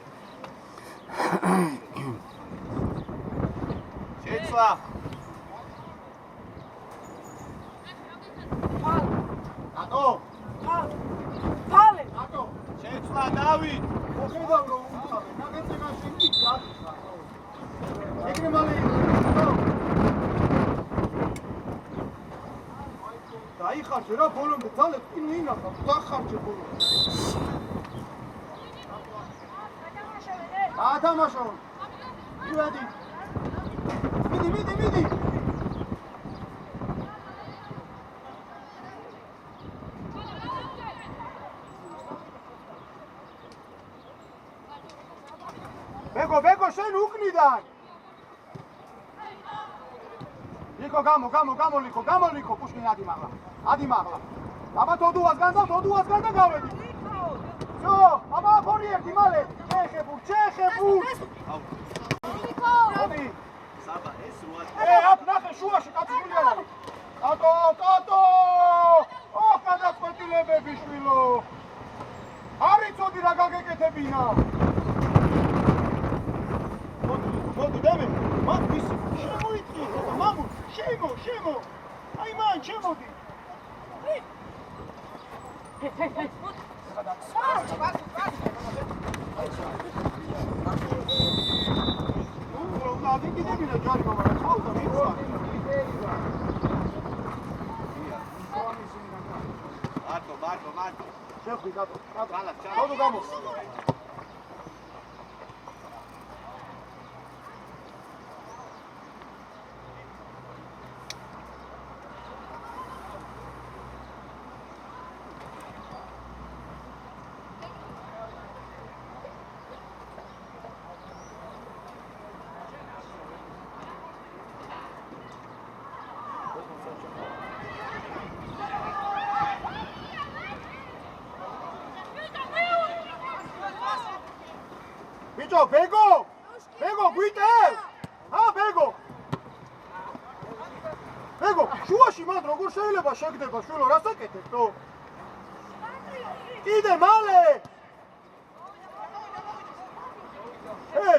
შეცვლა ატო ფალე ატო შეცვლა დავით მოხედავ რომ უმთავრე ნაგეცება შენი გაგიხა ეგრე მალე დაიხარჯე რა ბოლომდე ძალებს კი ნინახა დახარჯე ბოლომდე ათამაშო მივედი მიდი ბეგო შენ უკნიდან ლიკო გამოლიკო პუშკინ ადიმაღლა აბა თოდუას განდა გავედი ზო აბა ფორი ერთი მალე ჩეხებურ მოდი საბა ეს როა აქ ნახე შუაში კაცი არის კატო გადაწყვეტილებები შვილო არ იცოდი რა გაგეკეთებინა მოდი დემე მაგ ის შემოიწიე მამუ შემო აი მან შემოდი მარტო შეხვი კატო გალა ხოდო გამო ბიჭო ბეგო გვიტევ ბეგო შუაში მან როგორ შეიძლება შეგდება შვილო რას აკეთებდო კიდე მალე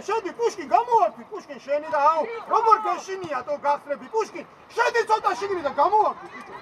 შედი პუშკინ გამოვარდი პუშკინ შენი და აუ როგორ გეშინია თო გახსნები პუშკინ შედი ცოტა შიგნი და გამოვარდი ბიჭო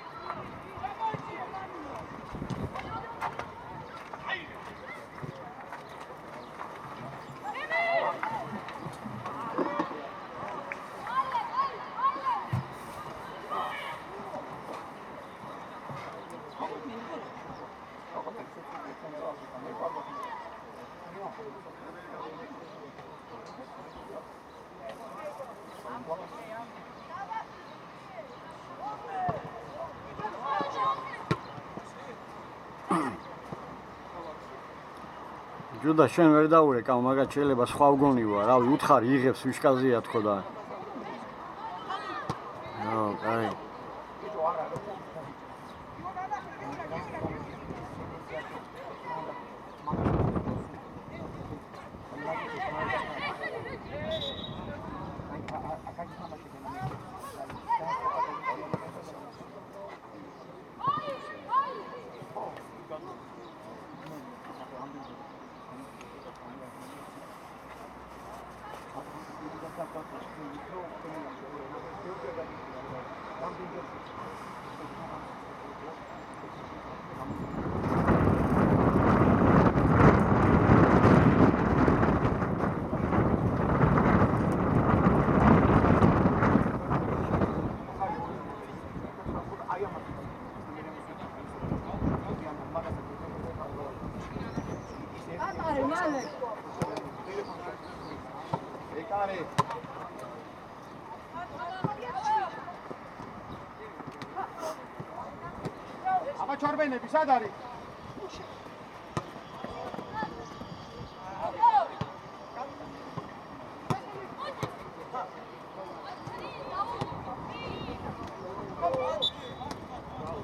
ჯუდა შენ ვერ დაურეკავ მაგათ შეიძლება სხვა ვგონივა რავი უთხარი იღებს ვიშკაზია თქო და კაი აბა ჩორბენები სად არის?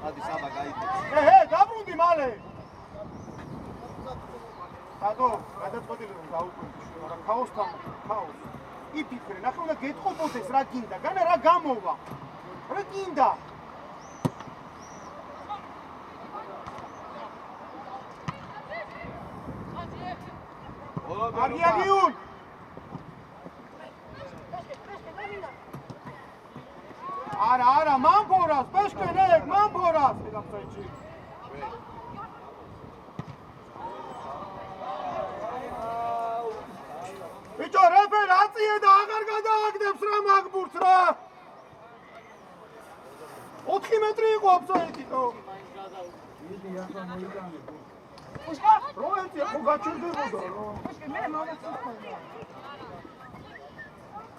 ადი საბა გაიწე. დაბრუნდი მალე. აბა, გადაწყვეტილი რომ გაუკვირდი, რა ქაოსთან, ქაოს. იფიქრე, ნახე უნდა გეტყობოდეს რა გინდა, განა რა გამოვა. რა გინდა? მაგია გიუნ არა მან ფორას პეშკენ ეგ მან ფორას ბიჭო რეფერ აწიე და აღარ გადააგდებს რა მაგბურთს რა 4 მეტრი იყო ოფსაიდითო როენცი ხო გაჩერდებოდა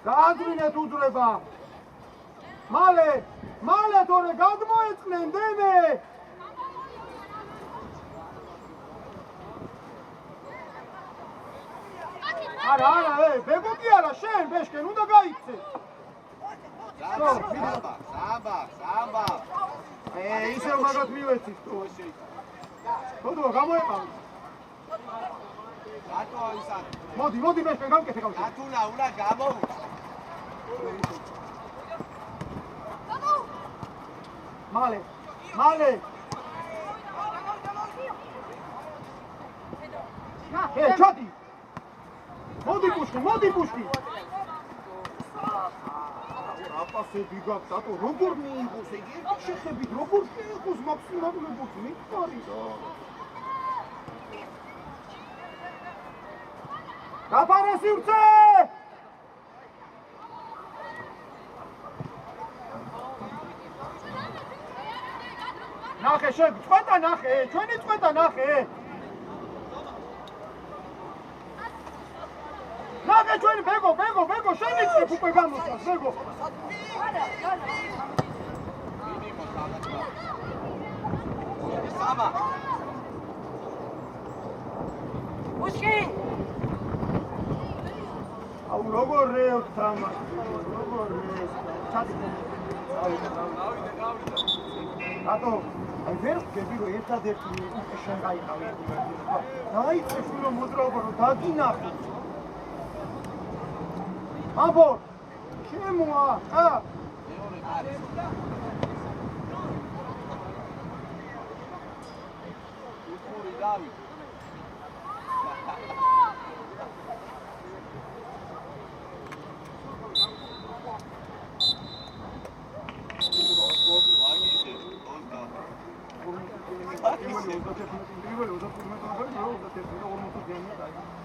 გააძვინეთ უძრება მალე თორე გადმოეწყნენ დემე არა ბეგო კი არა შენ ბეშკენ უნდა გაიქცე Samba. ისევ მაგათ მივეცით თუ ხოდო გამოეყავ Rato izan. მოდი ბეშკენ გამკეთე გავში Atuna, una gamo. მალე ჩადი მოდი პუშკი აპასები გაქვს ატო როგორ მიიღოს ეგ ერთი შეხებით როგორ მიიღოს მაქსიმალურს მიწარი და გაფარესი ვრცე ნახე შენ წვეტა ნახე ჩვენი წვეტა ნახე ნახე ჩვენი ბეგო შენი წვეტ უკვე გამოსვას ბეგო Samba. Უშკი აუ როგორ რეოთ თამაშ როგორ ჩადი ატო აი ვერ ვგები რომ ერთადერთი უკვე შენ გაიყავი დაიწეს რომ მოძრაობა რომ დაგინახო აბო შემოა Ukuri David. პირველი 25 მეტრი, 25 მეტრი, 40 მეტრი,